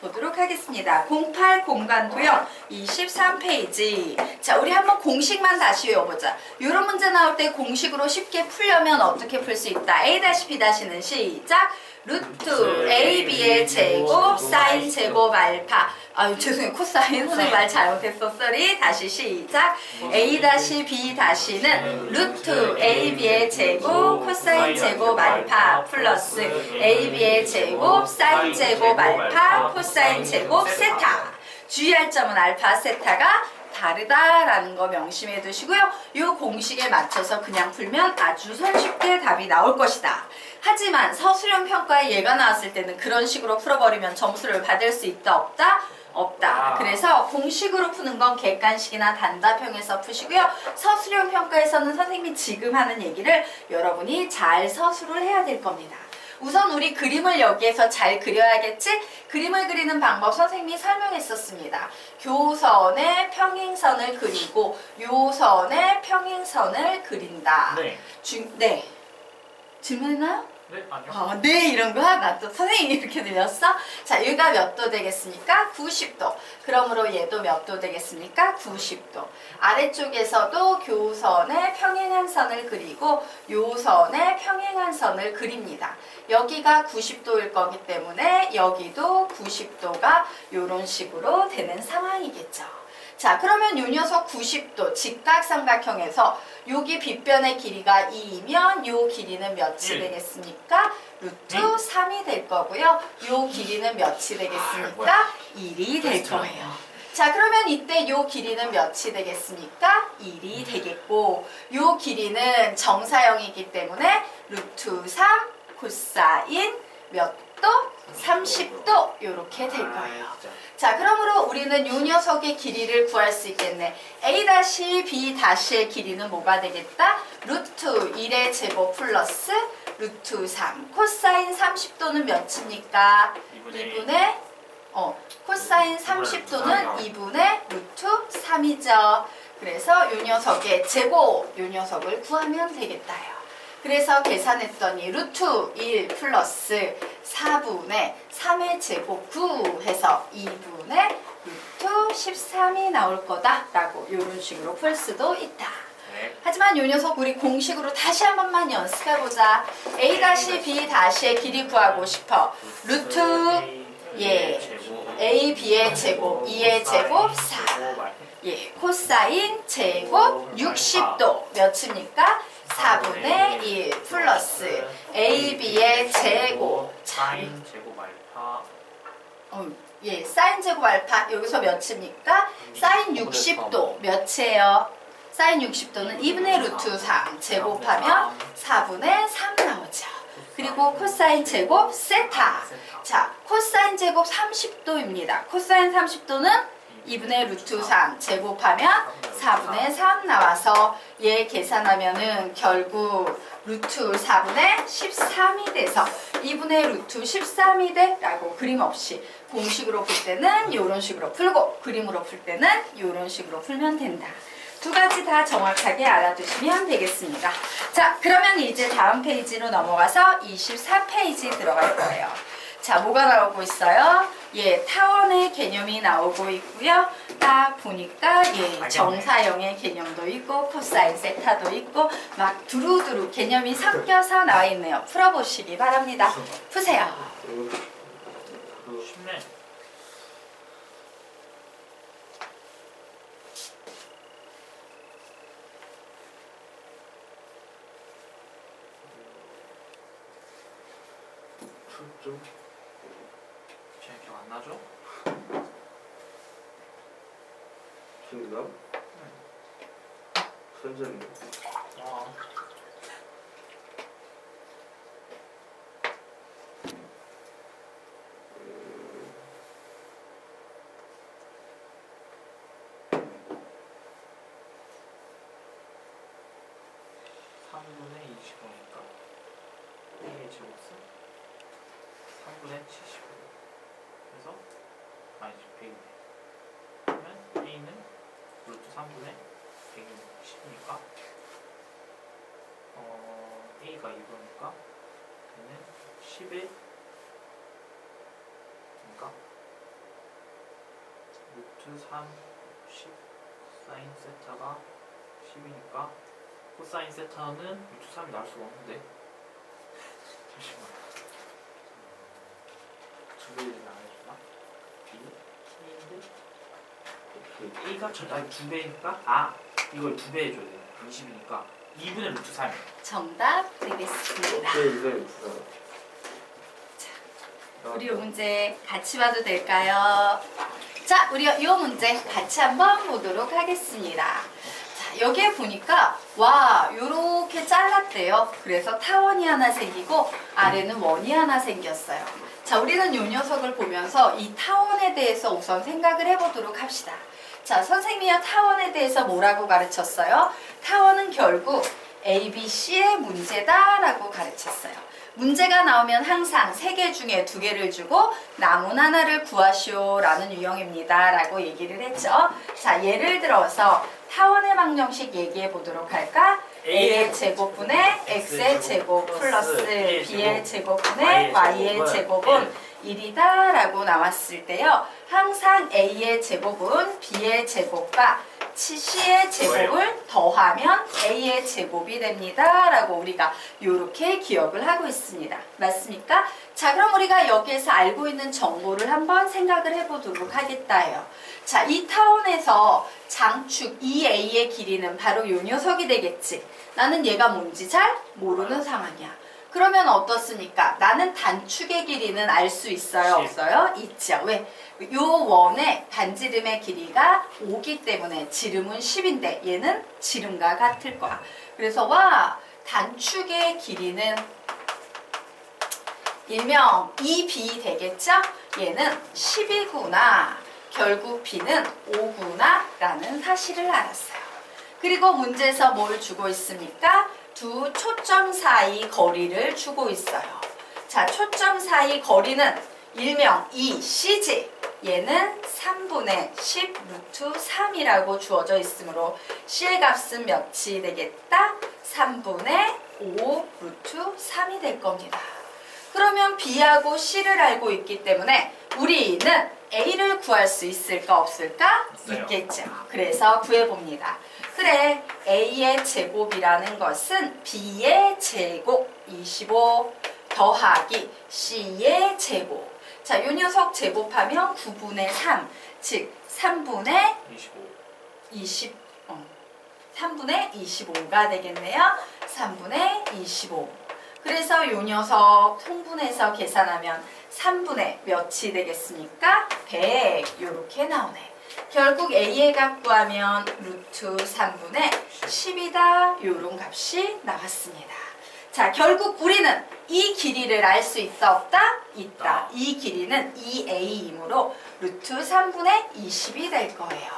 보도록 하겠습니다. 08 공간도형 23페이지. 자, 우리 한번 공식만 다시 외워보자. 이런 문제 나올 때 공식으로 쉽게 풀려면 어떻게 풀 수 있다. A-B'는 시작. 루트 AB의 제곱 사인 제곱 알파. 아유 죄송해요. 코사인 선생님 말 잘못했어. 쏘리. 다시 시작. A-B-는 루트 AB의 제곱 코사인 제곱 알파 플러스 AB의 제곱 사인 제곱 알파 코사인 제곱 세타. 주의할 점은 알파 세타가 다르다라는 거 명심해 두시고요. 이 공식에 맞춰서 그냥 풀면 아주 손쉽게 답이 나올 것이다. 하지만 서술형 평가에 얘가 나왔을 때는 그런 식으로 풀어버리면 점수를 받을 수 있다 없다? 없다. 그래서 공식으로 푸는 건 객관식이나 단답형에서 푸시고요. 서술형 평가에서는 선생님이 지금 하는 얘기를 여러분이 잘 서술을 해야 될 겁니다. 우선 우리 그림을 여기에서 잘 그려야겠지? 그림을 그리는 방법 선생님이 설명했었습니다. 교선에 평행선을 그리고 요선에 평행선을 그린다. 네. 질문했나요? 네, 아니요. 네, 이런 거? 나 또 선생님이 이렇게 들렸어? 자, 얘가 몇 도 되겠습니까? 90도. 그러므로 얘도 몇 도 되겠습니까? 90도. 아래쪽에서도 교선에 평행한 선을 그리고 요선에 평행한 선을 그립니다. 여기가 90도일 거기 때문에 여기도 90도가 이런 식으로 되는 상황이겠죠. 자, 그러면 요 녀석 90도 직각삼각형에서 여기 빗변의 길이가 2이면 요 길이는 몇이 되겠습니까? 루트 3이 될 거고요. 요 길이는 몇이 되겠습니까? 1이 될 거예요. 자, 그러면 이때 요 길이는 몇이 되겠습니까? 1이 되겠고 요 길이는 정사형이기 때문에 루트 3 코사인 몇 도? 30도 이렇게 될 거예요. 자, 그러므로 우리는 이 녀석의 길이를 구할 수 있겠네. A-B-의 길이는 뭐가 되겠다? 루트 1의 제곱 플러스 루트 3. 코사인 30도는 몇입니까? 2분의 코사인 30도는 2분의 루트 3이죠. 그래서 이 녀석의 제곱, 이 녀석을 구하면 되겠다요. 그래서 계산했더니 루트 1 플러스 4분의 3의 제곱 9 해서 2분의 루트 13이 나올 거다라고 이런 식으로 풀 수도 있다. 하지만 이 녀석 우리 공식으로 다시 한 번만 연습해보자. A-B-의 길이 구하고 싶어. 루트 A, B의 제곱, 2의 제곱, 4. 코사인 제곱 60도 몇입니까? 4분의 1 플러스 AB의 제곱 사인 제곱 알파 사인 제곱 알파 여기서 몇입니까? 사인 60도 몇이에요? 사인 60도는 2분의 루트 3 제곱하면 4분의 3 나오죠. 그리고 코사인 제곱 세타. 자, 코사인 제곱 30도입니다. 코사인 30도는 2분의 루트 3 제곱하면 4분의 3 나와서 얘 계산하면은 결국 루트 4분의 13이 돼서 2분의 루트 13이 돼 라고 그림 없이 공식으로 풀 때는 이런 식으로 풀고 그림으로 풀 때는 이런 식으로 풀면 된다. 두 가지 다 정확하게 알아두시면 되겠습니다. 자, 그러면 이제 다음 페이지로 넘어가서 24페이지 들어갈 거예요. 자, 뭐가 나오고 있어요? 타원의 개념이 나오고 있고요. 딱 보니까 정사형의 개념도 있고 코사인 세타도 있고 막 두루두루 개념이 섞여서 나와 있네요. 풀어보시기 바랍니다. 푸세요. 쉽네. 제 기억 안 나죠? 정답? 선생님. 아. (3분의 25니까) A의 제곱은 3분의 75. 그래서 마이너스 100이네. 그러면 A는 루트 3분의 110이니까 A가 2분이니까 B는 11. 그러니까 루트 3, 10 사인 세타가 10이니까 코사인 세타는 루트 3이 나올 수가 없는데 잠시만 두 배를 나눠주나? B인데 A가 저당 두 배니까 이걸 두 배 해줘야 돼 20이니까 2분의 루트 3 정답 되겠습니다. 네, 이건 우리 이 문제 같이 봐도 될까요? 자, 우리 이 문제 같이 한번 보도록 하겠습니다. 자, 여기에 보니까 와, 요렇게 잘랐대요. 그래서 타원이 하나 생기고 아래는 원이 하나 생겼어요. 자, 우리는 요 녀석을 보면서 이 타원에 대해서 우선 생각을 해보도록 합시다. 자, 선생님이 타원에 대해서 뭐라고 가르쳤어요? 타원은 결국 ABC의 문제다라고 가르쳤어요. 문제가 나오면 항상 3개 중에 2개를 주고 남은 하나를 구하시오 라는 유형입니다 라고 얘기를 했죠. 자, 예를 들어서 타원의 방정식 얘기해 보도록 할까? A의 제곱분의 X의 제곱 플러스 B의 제곱분의 Y의 제곱은 1이다 라고 나왔을 때요. 항상 A의 제곱은 B의 제곱과 C의 제곱을 더하면 A의 제곱이 됩니다 라고 우리가 이렇게 기억을 하고 있습니다. 맞습니까? 자, 그럼 우리가 여기에서 알고 있는 정보를 한번 생각을 해보도록 하겠다요. 자, 이 타원에서 장축 2A의 길이는 바로 이 녀석이 되겠지. 나는 얘가 뭔지 잘 모르는 상황이야. 그러면 어떻습니까? 나는 단축의 길이는 알 수 있어요? 10. 없어요? 있죠. 왜? 요 원의 반지름의 길이가 5기 때문에 지름은 10인데 얘는 지름과 같을 거야. 그래서 와, 단축의 길이는 일명 2b 되겠죠? 얘는 10이구나. 결국 b는 5구나 라는 사실을 알았어요. 그리고 문제에서 뭘 주고 있습니까? 두 초점 사이 거리를 주고 있어요. 자, 초점 사이 거리는 일명 이 CG, 얘는 3분의 10 루트 3이라고 주어져 있으므로 C의 값은 몇이 되겠다? 3분의 5 루트 3이 될 겁니다. 그러면 B하고 C를 알고 있기 때문에 우리는 A를 구할 수 있을까 없을까? 있어요. 있겠죠. 그래서 구해봅니다. 그래, A의 제곱이라는 것은 B의 제곱 25 더하기 C의 제곱. 자, 요 녀석 제곱하면 9분의 3, 즉 3분의 3분의 25가 되겠네요. 3분의 25. 그래서 요 녀석 통분해서 계산하면 3분의 몇이 되겠습니까? 100 요렇게 나오네. 결국 A의 값 구하면 루트 3분의 10이다. 요런 값이 나왔습니다. 자, 결국 우리는 이 길이를 알 수 있다 없다? 있다. 이 길이는 2A이므로 루트 3분의 20이 될 거예요.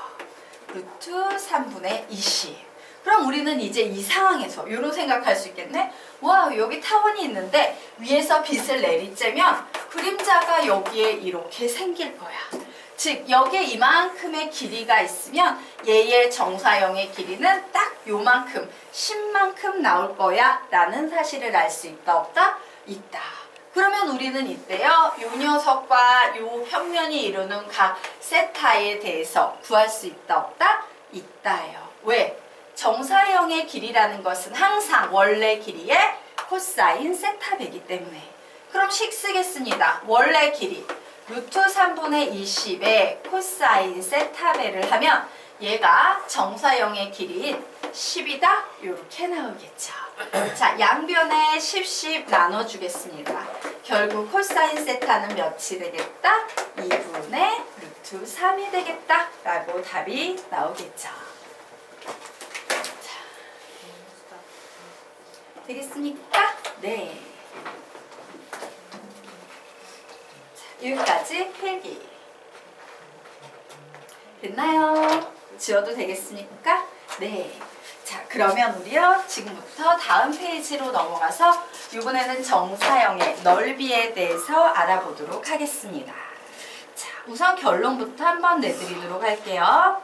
루트 3분의 20. 그럼 우리는 이제 이 상황에서 이런 생각할 수 있겠네? 와, 여기 타원이 있는데 위에서 빛을 내리쬐면 그림자가 여기에 이렇게 생길 거야. 즉, 여기에 이만큼의 길이가 있으면 얘의 정사형의 길이는 딱 요만큼, 10만큼 나올 거야 라는 사실을 알 수 있다 없다? 있다. 그러면 우리는 이때요, 요 녀석과 요 평면이 이루는 각 세타에 대해서 구할 수 있다 없다? 있다예요. 왜? 정사형의 길이라는 것은 항상 원래 길이의 코사인 세타배기 때문에. 그럼 식 쓰겠습니다. 원래 길이 루트 3분의 20의 코사인 세타배를 하면 얘가 정사형의 길이인 10이다? 이렇게 나오겠죠. 자, 양변에 10 나눠주겠습니다. 결국 코사인 세타는 몇이 되겠다? 2분의 루트 3이 되겠다 라고 답이 나오겠죠. 자, 되겠습니까? 네. 자, 여기까지 필기. 됐나요? 지워도 되겠습니까? 네. 자, 그러면 우리요 지금부터 다음 페이지로 넘어가서 이번에는 정사형의 넓이에 대해서 알아보도록 하겠습니다. 자, 우선 결론부터 한번 내드리도록 할게요.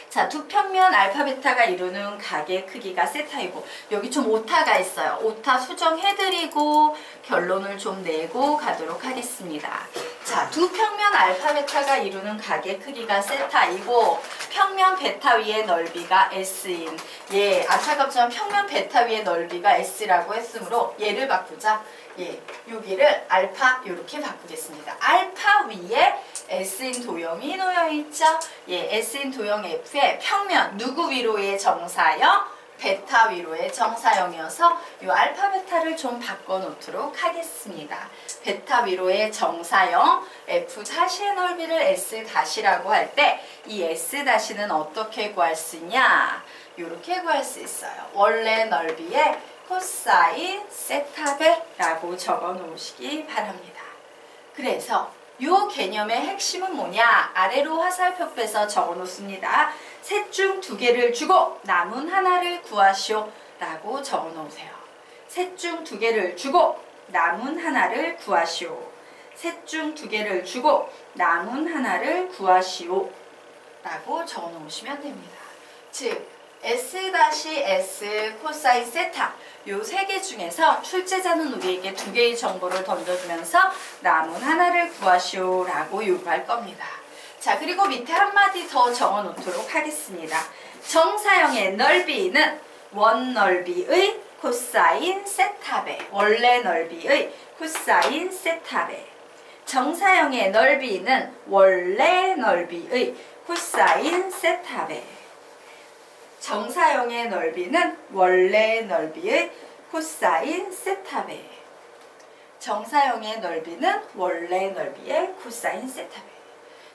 자, 두 평면 알파 베타가 이루는 각의 크기가 세타이고 여기 좀 오타가 있어요. 오타 수정해드리고 결론을 좀 내고 가도록 하겠습니다. 자, 두 평면 알파 베타가 이루는 각의 크기가 세타이고 평면 베타 위의 넓이가 s인, 예, 안타깝지만 평면 베타 위의 넓이가 s라고 했으므로 얘를 바꾸자. 예, 여기를 알파 이렇게 바꾸겠습니다. 알파 위에 s인 도형이 놓여 있죠. 예, s인 도형 f의 평면 누구 위로의 정사형? 베타 위로의 정사형이어서 이 알파 베타를 좀 바꿔놓도록 하겠습니다. 베타 위로의 정사형 f 다시의 넓이를 s 다시라고 할 때 이 s 다시는 어떻게 구할 수 있냐? 이렇게 구할 수 있어요. 원래 넓이에 코사인 세타베라고 적어 놓으시기 바랍니다. 그래서 이 개념의 핵심은 뭐냐? 아래로 화살표 빼서 적어 놓습니다. 셋 중 두 개를 주고 남은 하나를 구하시오 라고 적어 놓으세요. 셋 중 두 개를 주고 남은 하나를 구하시오. 셋 중 두 개를 주고 남은 하나를 구하시오 라고 적어 놓으시면 됩니다. 즉 S-S 코사인 세타 요 세 개 중에서 출제자는 우리에게 두 개의 정보를 던져주면서 남은 하나를 구하시오 라고 요구할 겁니다. 자, 그리고 밑에 한마디 더 적어 놓도록 하겠습니다. 정사형의 넓이는 원넓이의 코사인 세타베, 원래 넓이의 코사인 세타베. 정사형의 넓이는 원래 넓이의 코사인 세타베. 정사형의 넓이는 원래 넓이의 코사인 세타베. 정사형의 넓이는 원래 넓이의 코사인 세타베.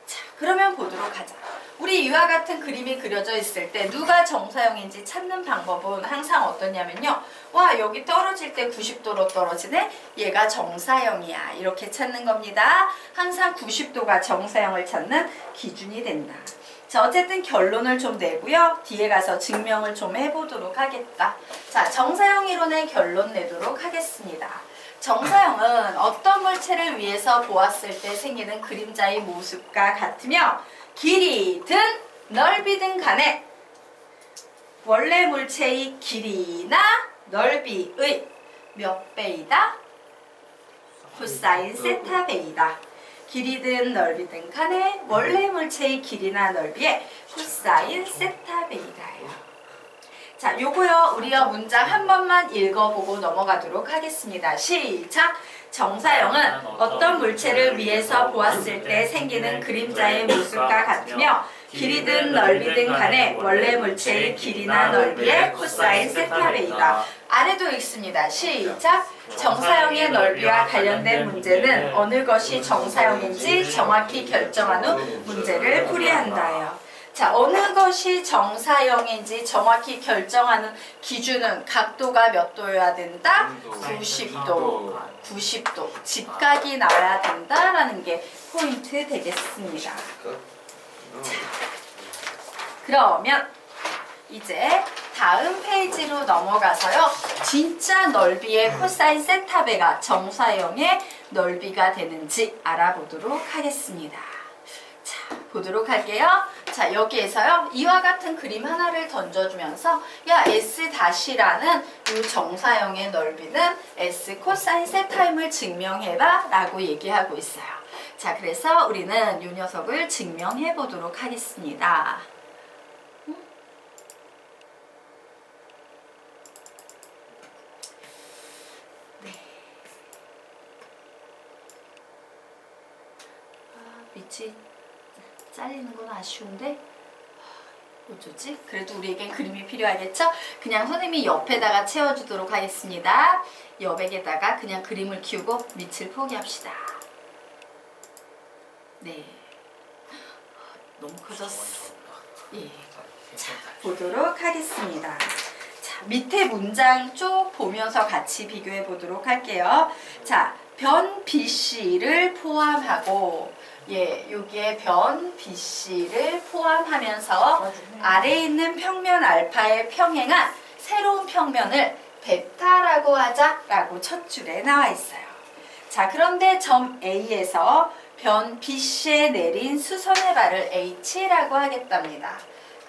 자, 그러면 보도록 하자. 우리 이와 같은 그림이 그려져 있을 때 누가 정사형인지 찾는 방법은 항상 어떠냐면요. 와, 여기 떨어질 때 90도로 떨어지네? 얘가 정사형이야. 이렇게 찾는 겁니다. 항상 90도가 정사형을 찾는 기준이 된다. 자, 어쨌든 결론을 좀 내고요. 뒤에 가서 증명을 좀 해보도록 하겠다. 자, 정사형 이론의 결론 내도록 하겠습니다. 정사형은 어떤 물체를 위해서 보았을 때 생기는 그림자의 모습과 같으며 길이든 넓이든 간에 원래 물체의 길이나 넓이의 몇 배이다? 코사인 세타 배이다. 길이든 넓이든 간에 원래 물체의 길이나 넓이의 코사인 세타 베이다예요. 자, 요거요. 우리가 문장 한 번만 읽어보고 넘어가도록 하겠습니다. 시작! 정사형은 어떤 물체를 위해서 보았을 때 생기는 그림자의 모습과 같으며 길이든 넓이든 간에 원래 물체의 길이나 넓이의 코사인 세타 베이다. 아래도 읽습니다. 시작! 정사형의 넓이와 관련된 문제는 어느 것이 정사형인지 정확히 결정한 후 문제를 풀이한다예요. 자, 어느 것이 정사형인지 정확히 결정하는 기준은 각도가 몇 도여야 된다? 90도. 90도. 직각이 나와야 된다라는 게 포인트 되겠습니다. 자, 그러면 이제 다음 페이지로 넘어가서요. 진짜 넓이의 코사인 세타베가 정사형의 넓이가 되는지 알아보도록 하겠습니다. 자, 보도록 할게요. 자, 여기에서요. 이와 같은 그림 하나를 던져주면서 야, S-라는 이 정사형의 넓이는 S 코사인 세타임을 증명해봐 라고 얘기하고 있어요. 자, 그래서 우리는 이 녀석을 증명해 보도록 하겠습니다. 밑이 잘리는 건 아쉬운데 어쩌지? 그래도 우리에겐 그림이 필요하겠죠? 그냥 선생님이 옆에다가 채워주도록 하겠습니다. 여백에다가 그냥 그림을 키우고 밑을 포기합시다. 네, 너무 커졌어. 예. 자, 보도록 하겠습니다. 자, 밑에 문장 쭉 보면서 같이 비교해 보도록 할게요. 자, 변 BC를 포함하고 예, 여기에 변 BC를 포함하면서 아래에 있는 평면 알파에 평행한 새로운 평면을 베타라고 하자라고 첫 줄에 나와 있어요. 자, 그런데 점 A에서 변 BC에 내린 수선의 발을 H라고 하겠답니다.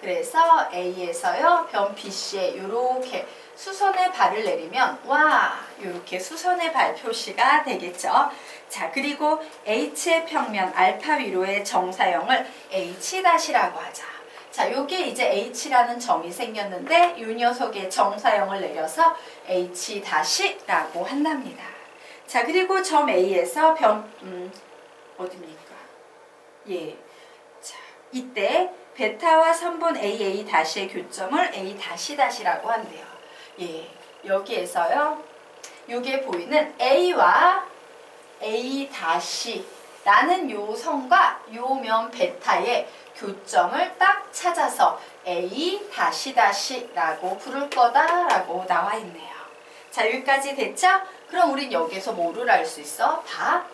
그래서 A에서요, 변 BC에 이렇게 수선의 발을 내리면 와 이렇게 수선의 발 표시가 되겠죠. 자 그리고 H의 평면 알파 위로의 정사형을 H-라고 하자. 자 요게 이제 H라는 점이 생겼는데 이 녀석의 정사형을 내려서 H-라고 한답니다. 자 그리고 점 A에서 어딥니까? 예. 자 이때 베타와 선분 AA-의 교점을 A-라고 한대요. 예, 여기에서요. 요게 보이는 A와 A-라는 요 선과 요 면 베타의 교점을 딱 찾아서 A-라고 부를 거다라고 나와 있네요. 자, 여기까지 됐죠? 그럼 우린 여기에서 뭐를 알 수 있어? 봐.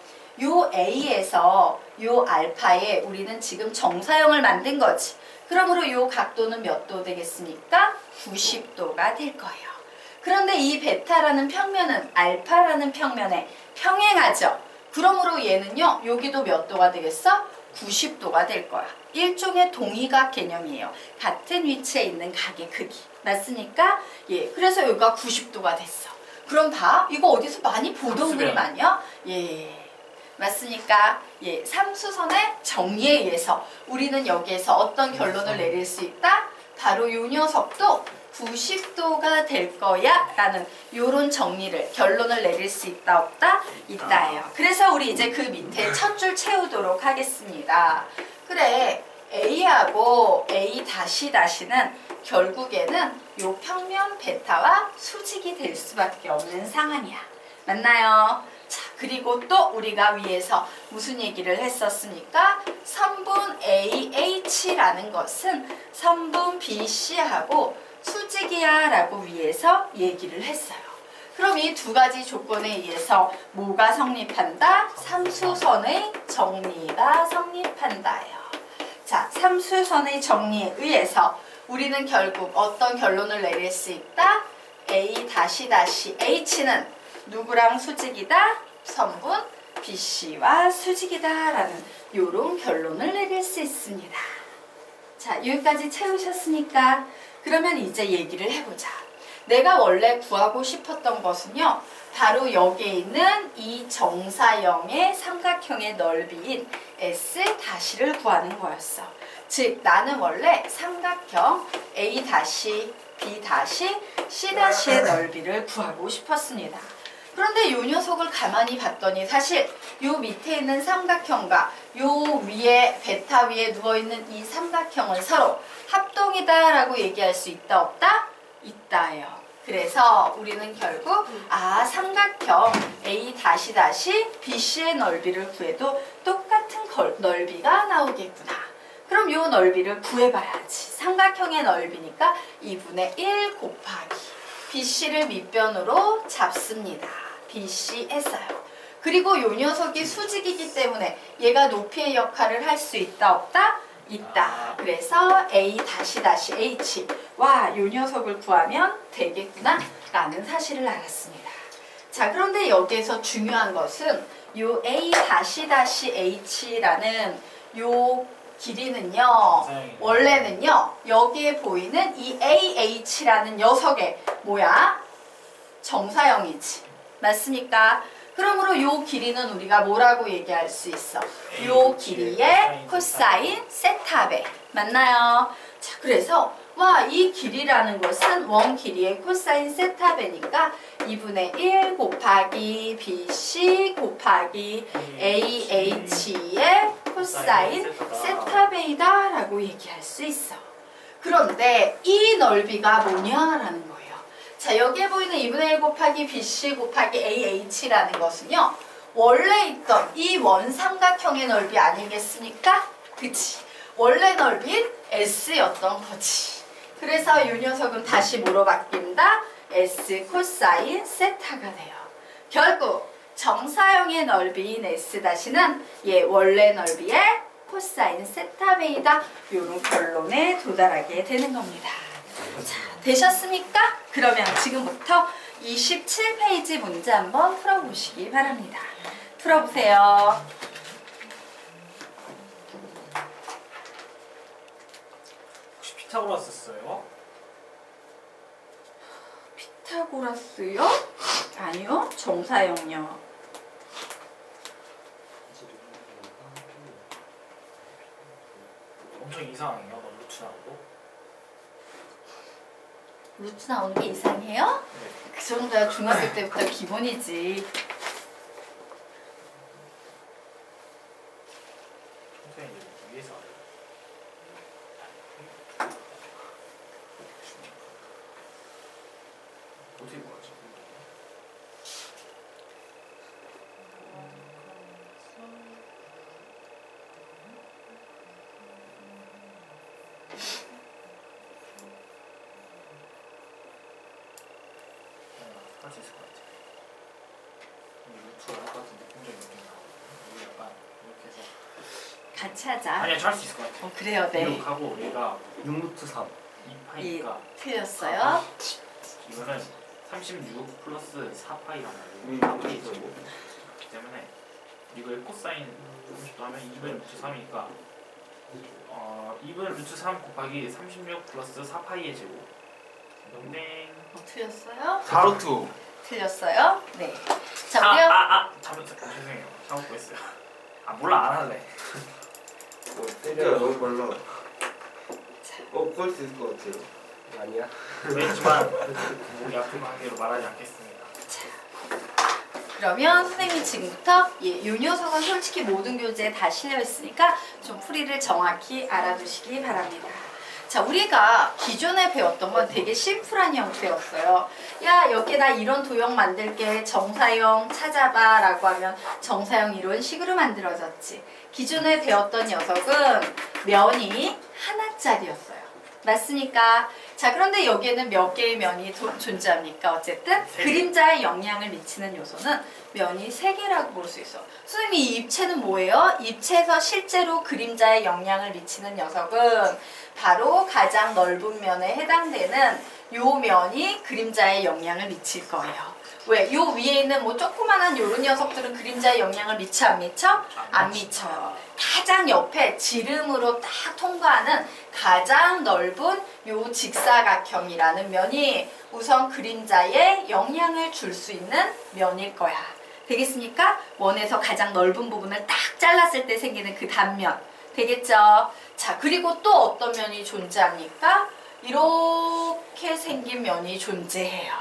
요 A에서 요 알파에 우리는 지금 정사형을 만든 거지. 그러므로 요 각도는 몇 도 되겠습니까? 90도가 될 거예요. 그런데 이 베타라는 평면은 알파라는 평면에 평행하죠. 그러므로 얘는요. 여기도 몇 도가 되겠어? 90도가 될 거야. 일종의 동의각 개념이에요. 같은 위치에 있는 각의 크기. 맞습니까? 예. 그래서 여기가 90도가 됐어. 그럼 봐. 이거 어디서 많이 보던 그림 아니야? 예. 맞습니까? 예, 삼수선의 정리에 의해서 우리는 여기에서 어떤 결론을 내릴 수 있다? 바로 이 녀석도 90도가 될 거야 라는 요런 정리를 결론을 내릴 수 있다 없다? 있다예요. 그래서 우리 이제 그 밑에 첫 줄 채우도록 하겠습니다. 그래 A하고 A-는 결국에는 요 평면 베타와 수직이 될 수밖에 없는 상황이야. 맞나요? 자, 그리고 또 우리가 위에서 무슨 얘기를 했었습니까? 선분 AH라는 것은 선분 BC하고 수직이야 라고 위에서 얘기를 했어요. 그럼 이 두 가지 조건에 의해서 뭐가 성립한다? 삼수선의 정리가 성립한다예요. 자, 삼수선의 정리에 의해서 우리는 결국 어떤 결론을 내릴 수 있다? A-H는 누구랑 수직이다? 선분 BC와 수직이다 라는 요런 결론을 내릴 수 있습니다. 자, 여기까지 채우셨으니까 그러면 이제 얘기를 해보자. 내가 원래 구하고 싶었던 것은요. 바로 여기에 있는 이 정사형의 삼각형의 넓이인 S-를 구하는 거였어. 즉 나는 원래 삼각형 A-, B-, C-의 넓이를 구하고 싶었습니다. 그런데 이 녀석을 가만히 봤더니 사실 요 밑에 있는 삼각형과 요 위에 베타 위에 누워있는 이 삼각형은 서로 합동이다라고 얘기할 수 있다 없다? 있다예요. 그래서 우리는 결국 삼각형 A-, BC의 넓이를 구해도 똑같은 넓이가 나오겠구나. 그럼 이 넓이를 구해봐야지. 삼각형의 넓이니까 2분의 1 곱하기 BC를 밑변으로 잡습니다. BC 했어요. 그리고 이 녀석이 수직이기 때문에 얘가 높이의 역할을 할 수 있다 없다? 있다. 그래서 A-H 와, 이 녀석을 구하면 되겠구나 라는 사실을 알았습니다. 자, 그런데 여기에서 중요한 것은 이 A-H라는 요 길이는요, 원래는요, 여기에 보이는 이 AH라는 녀석의 뭐야? 정사형이지. 맞습니까? 그러므로 요 길이는 우리가 뭐라고 얘기할 수 있어? 요 길이의 코사인 세타베. 맞나요? 자, 그래서 와, 이 길이라는 것은 원 길이의 코사인 세타베니까 2분의 1 곱하기 BC 곱하기 AH의 코사인 세타베이다 라고 얘기할 수 있어. 그런데 이 넓이가 뭐냐라는 거예요. 자, 여기에 보이는 2분의 1 곱하기 BC 곱하기 AH라는 것은요. 원래 있던 이 원삼각형의 넓이 아니겠습니까? 그치? 원래 넓이는 S였던 거지. 그래서 이 녀석은 다시 뭐로 바뀐다? S 코사인 세타가 돼요. 결국 정사형의 넓이인 S-는 원래 넓이의 코사인 세타베이다. 이런 결론에 도달하게 되는 겁니다. 자, 되셨습니까? 그러면 지금부터 27페이지 문제 한번 풀어보시기 바랍니다. 풀어보세요. 혹시 피타고라스 써요? 피타고라스요? 아니요. 정사형요. 엄청 이상해요. 너 루트 나오고. 루트 나오는 게 이상해요? 네. 그 정도야 중학교 때부터 기본이지. 선생님 이제 위에서 하래요. 어떻게 구하지? 할 수 있을 것 같아. 루트가 할것 같은 느낌적인 느낌이 나거든요. 우리 약간 이렇게 해서 같이 하자. 아니야, 저 할 수 있을 것 같아. 그래요, 네. 이렇게 하고 얘가 6루트 3. 2파이니까 틀렸어요. 이거는 36 플러스 4파이란 말이에요. 음. 4파이 제곱. 그렇기 때문에 이거의 코사인 조금씩 더하면 2분의 루트 3이니까 2분의 루트 3 곱하기 36 플러스 4파이의 제곱. 땡. 틀렸어요? 4루트. 틀렸어요? 네. 자, 우리요. 죄송해요. 잘못 보였어요. 몰라, 안 할래. 때려 너무 빨라. 구할 수 있을 것 같아요. 아니야. 그랬지만 목이 아픈 관계로 말하지 않겠습니다. 그러면 선생님이 지금부터 요 녀석은 솔직히 모든 교재에 다 실려 있으니까 좀 풀이를 정확히 알아두시기 바랍니다. 자, 우리가 기존에 배웠던 건 되게 심플한 형태였어요. 야, 여기다 이런 도형 만들게. 정사형 찾아봐 라고 하면 정사형 이런 식으로 만들어졌지. 기존에 배웠던 녀석은 면이 하나짜리였어요. 맞습니까? 자, 그런데 여기에는 몇 개의 면이 존재합니까? 어쨌든 세 개. 그림자에 영향을 미치는 요소는 면이 3개라고 볼 수 있어. 선생님, 이 입체는 뭐예요? 입체에서 실제로 그림자에 영향을 미치는 녀석은 바로 가장 넓은 면에 해당되는 요 면이 그림자에 영향을 미칠 거예요. 왜? 요 위에 있는 뭐 조그만한 요런 녀석들은 그림자에 영향을 미쳐 안 미쳐? 안 미쳐요. 가장 옆에 지름으로 딱 통과하는 가장 넓은 요 직사각형이라는 면이 우선 그림자에 영향을 줄 수 있는 면일 거야. 되겠습니까? 원에서 가장 넓은 부분을 딱 잘랐을 때 생기는 그 단면. 되겠죠? 자, 그리고 또 어떤 면이 존재합니까? 이렇게 생긴 면이 존재해요.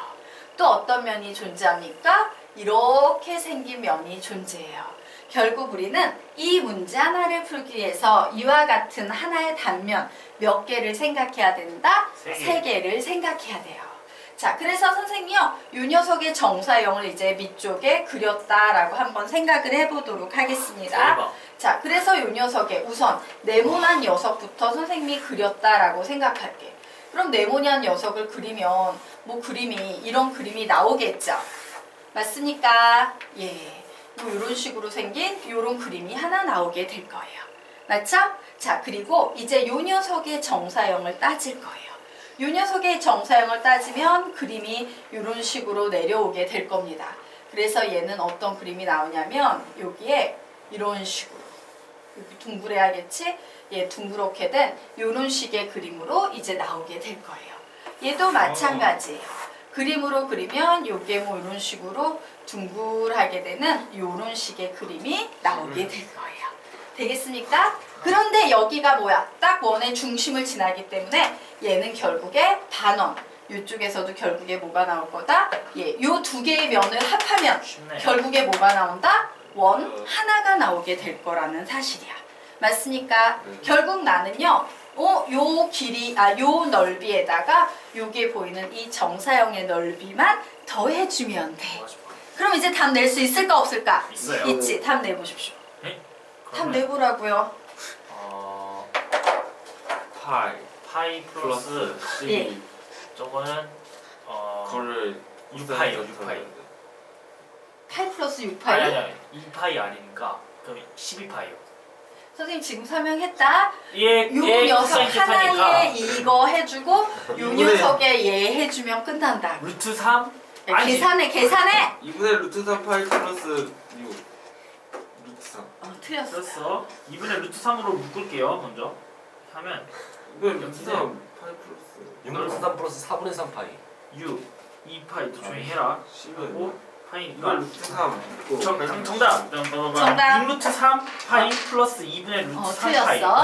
또 어떤 면이 존재합니까? 이렇게 생긴 면이 존재해요. 결국 우리는 이 문제 하나를 풀기 위해서 이와 같은 하나의 단면 몇 개를 생각해야 된다? 세 개를 생각해야 돼요. 자, 그래서 선생님이요, 이 녀석의 정사형을 이제 밑쪽에 그렸다라고 한번 생각을 해보도록 하겠습니다. 대박. 자, 그래서 이 녀석의 우선 네모난 녀석부터 선생님이 그렸다라고 생각할게. 그럼 네모난 녀석을 그리면 뭐 그림이 이런 그림이 나오겠죠. 맞습니까? 예. 뭐 이런 식으로 생긴 이런 그림이 하나 나오게 될 거예요. 맞죠? 자, 그리고 이제 이 녀석의 정사형을 따질 거예요. 이 녀석의 정사형을 따지면 그림이 이런 식으로 내려오게 될 겁니다. 그래서 얘는 어떤 그림이 나오냐면 여기에 이런 식으로 여기 둥그래야겠지? 예, 둥그렇게 된 이런 식의 그림으로 이제 나오게 될 거예요. 얘도 마찬가지예요. 그림으로 그리면 요게 뭐 이런 식으로 둥글하게 되는 이런 식의 그림이 나오게 될 거예요. 되겠습니까? 그런데 여기가 뭐야? 딱 원의 중심을 지나기 때문에 얘는 결국에 반원. 이쪽에서도 결국에 뭐가 나올 거다? 예, 요 두 개의 면을 합하면 쉽네요. 결국에 뭐가 나온다? 원 하나가 나오게 될 거라는 사실이야. 맞습니까? 결국 나는요, 요 길이, 요 넓이에다가 요게 보이는 이 정사형의 넓이만 더해주면 돼. 뭐 하실 거예요? 그럼 이제 답 낼 수 있을까 없을까? 있어요. 있지. 답 내보십시오. 답 그러면 내보라고요. 파이 플러스 예. 저거는 그거를 6파이요. 6파이. 8 플러스 6파이? 아니 2파이 아니니까 그럼 12파이요. 선생님 지금 설명했다. 예, 요 녀석 코사인 하나에 θ니까 이거 해주고 요 이분의- 녀석에 얘 해주면 끝난다. 루트 3 야, 계산해. 2분의 루트 3 파이 플러스 6. 루트 3. 틀렸어. 그랬어. 2분의 루트 3으로 묶을게요. 먼저 하면 2분의 루트 3 파이 플러스 6루트 3 플러스 4분의 3파이. 6 2파이 또 조용히 해라. 10은 오 파이니까 이걸 루트 3 정답. 정답. 6루트 3 파이 플러스 2분의 루트 3 파이. 틀렸어.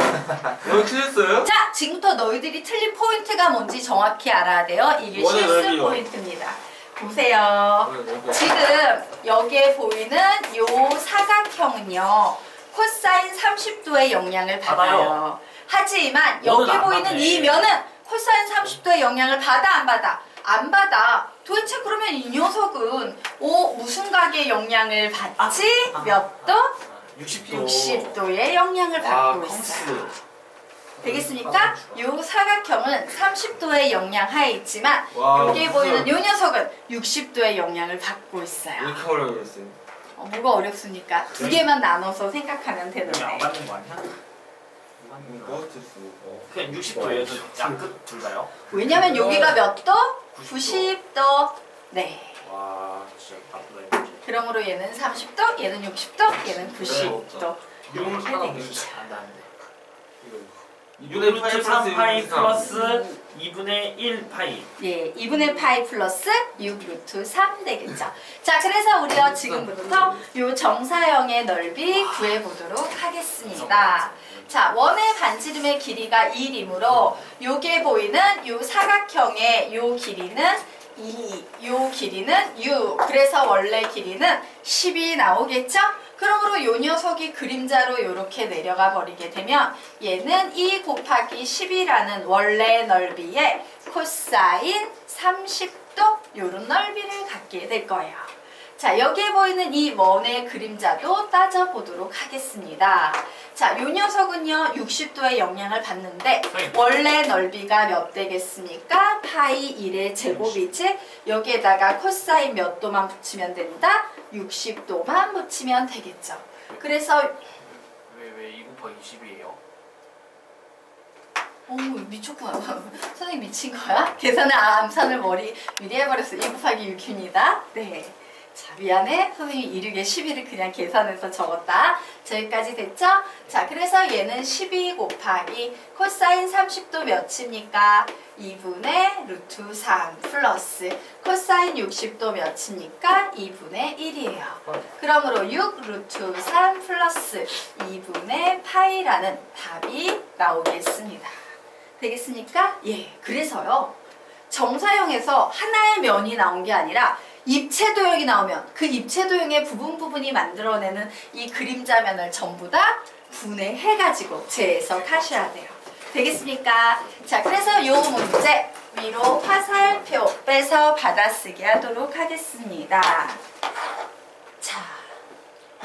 여기 틀렸어요? 자, 지금부터 너희들이 틀린 포인트가 뭔지 정확히 알아야 돼요. 이게 원의 실수 넓이요. 포인트입니다. 보세요. 지금 여기에 보이는 요 사각형은요, 코사인 30도의 영향을 받아요. 받아요. 하지만 너는 여기 안 보이는 받네. 이 면은 코사인 30도의 영향을 받아 안 받아? 안 받아. 도대체 그러면 이 녀석은 무슨 각의 영향을 받지? 몇 도? 60도. 60도의 영향을 와 받고 있어요. 컴스. 되겠습니까? 요 사각형은 30도의 영향 하에 있지만 와, 여기에 무슨- 보이는 요 녀석은 60도의 영향을 받고 있어요. 이렇게 어려웠어요. 뭐가 어렵습니까? 두 개만 나눠서 생각하면 그러면 안 되는데. 맞는 거 아니야? 안 맞는 거. 뭐 틀렸어? 그냥 60도예요. 양끝 둘 다요? 왜냐면 여기가 몇 도? 90도. 네. 와 진짜 나쁘다 이거지. 그러므로 얘는 30도, 얘는 60도, 얘는 90도. 이런 이렇게 하나 되겠죠. 안돼. 2분의 6루트 3 파이 플러스 2분의 1 파이. 예, 2분의 파이 플러스 6 루트 3 되겠죠. 자, 그래서 우리가 지금부터 요 정사형의 넓이 구해보도록 하겠습니다. 자, 원의 반지름의 길이가 1이므로 요게 보이는 요 사각형의 요 길이는 2, 요 길이는 6. 그래서 원래 길이는 10이 나오겠죠? 그러므로 요 녀석이 그림자로 이렇게 내려가 버리게 되면 얘는 2 곱하기 10이라는 원래 넓이의 코사인 30도 요런 넓이를 갖게 될 거예요. 자, 여기에 보이는 이 원의 그림자도 따져보도록 하겠습니다. 자, 요 녀석은요 60도의 영향을 받는데 원래 넓이가 몇 되겠습니까? 파이 1의 제곱이지. 여기에다가 코사인 몇 도만 붙이면 된다? 60도만 붙이면 되겠죠. 그래서 왜 2 곱하기 10이에요? 미쳤구나. 선생님 미친 거야? 계산을 암산을 미리 해버렸어. 2 곱하기 6입니다. 네. 자, 미안해. 선생님이 2, 6에 12를 그냥 계산해서 적었다. 저기까지 됐죠? 자, 그래서 얘는 12 곱하기 코사인 30도 몇입니까? 2분의 루트 3 플러스 코사인 60도 몇입니까? 2분의 1이에요. 그러므로 6 루트 3 플러스 2분의 파이라는 답이 나오겠습니다. 되겠습니까? 예, 그래서요. 정사형에서 하나의 면이 나온 게 아니라 입체도형이 나오면 그 입체도형의 부분이 만들어내는 이 그림자면을 전부 다 분해해가지고 재해석하셔야 돼요. 되겠습니까? 자, 그래서 이 문제 위로 화살표 빼서 받아쓰기 하도록 하겠습니다. 자,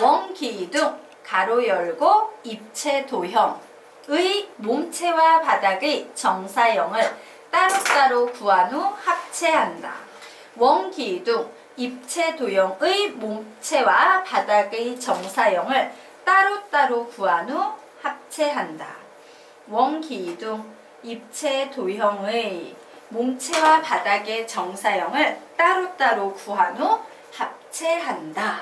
원기둥 가로 열고 입체도형의 몸체와 바닥의 정사형을 따로따로 구한 후 합체한다. 원기둥 입체도형의 몸체와 바닥의 정사형을 따로따로 구한 후 합체한다. 원기둥 입체도형의 몸체와 바닥의 정사형을 따로따로 구한 후 합체한다.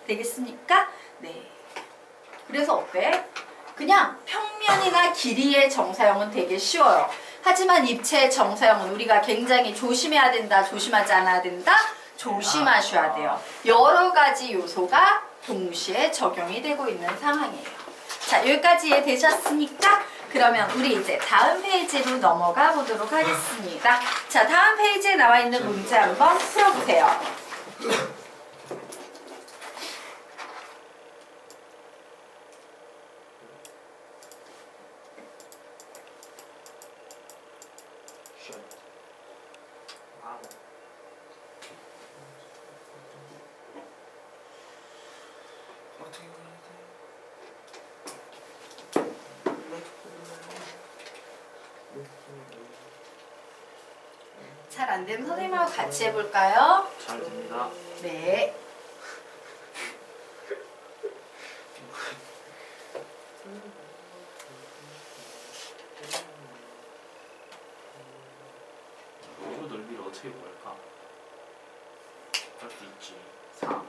되겠습니까? 네. 그래서 어때? 그냥 평면이나 길이의 정사형은 되게 쉬워요. 하지만 입체의 정사형은 우리가 굉장히 조심해야 된다, 조심하지 않아야 된다, 조심하셔야 돼요. 여러 가지 요소가 동시에 적용이 되고 있는 상황이에요. 자, 여기까지 이해되셨습니까? 그러면 우리 이제 다음 페이지로 넘어가 보도록 하겠습니다. 자, 다음 페이지에 나와 있는 문제 한번 풀어보세요. 잘 안 되면 선생님하고 같이 해볼까요? 잘 됩니다. 네. 이거 넓이를 어떻게 구할까? 할 수 있지. 4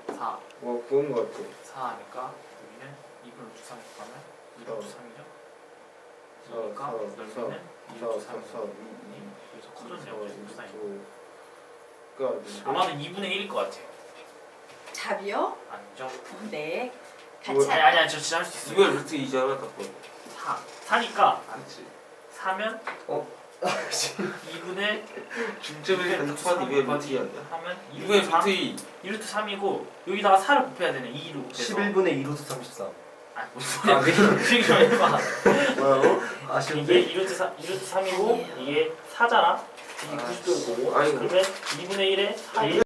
보는 것 같아. 4 하니까 여기는 2분의 루트 3 곱하면 2 루트 3이죠? 그러니까 넓이는 2 루트 3 그래서 커졌네요. 루트 3이고 아마도 2분의 1일 것 같아요. 답이요? 아니죠? 네. 뭐, 같이 아니 저 진짜 할 수 있어요. 이거 루트 2잖아 딱 보니. 4니까 그렇지. 4면 어? 2분의 중점에 단축한 2의 루트 2 아니야? 하면 2의 2루트 3 루트 2. 2루트 3이고 여기다가 4를 곱해야 되네 2로 11분의 2루트 33. 아니 무슨 소리야 지금 좀 해봐 뭐라고? 이게 아쉬운데? 2루트 3이고 이게 4잖아 이게 90도고 아이고. 그러면 2분의 1에 4이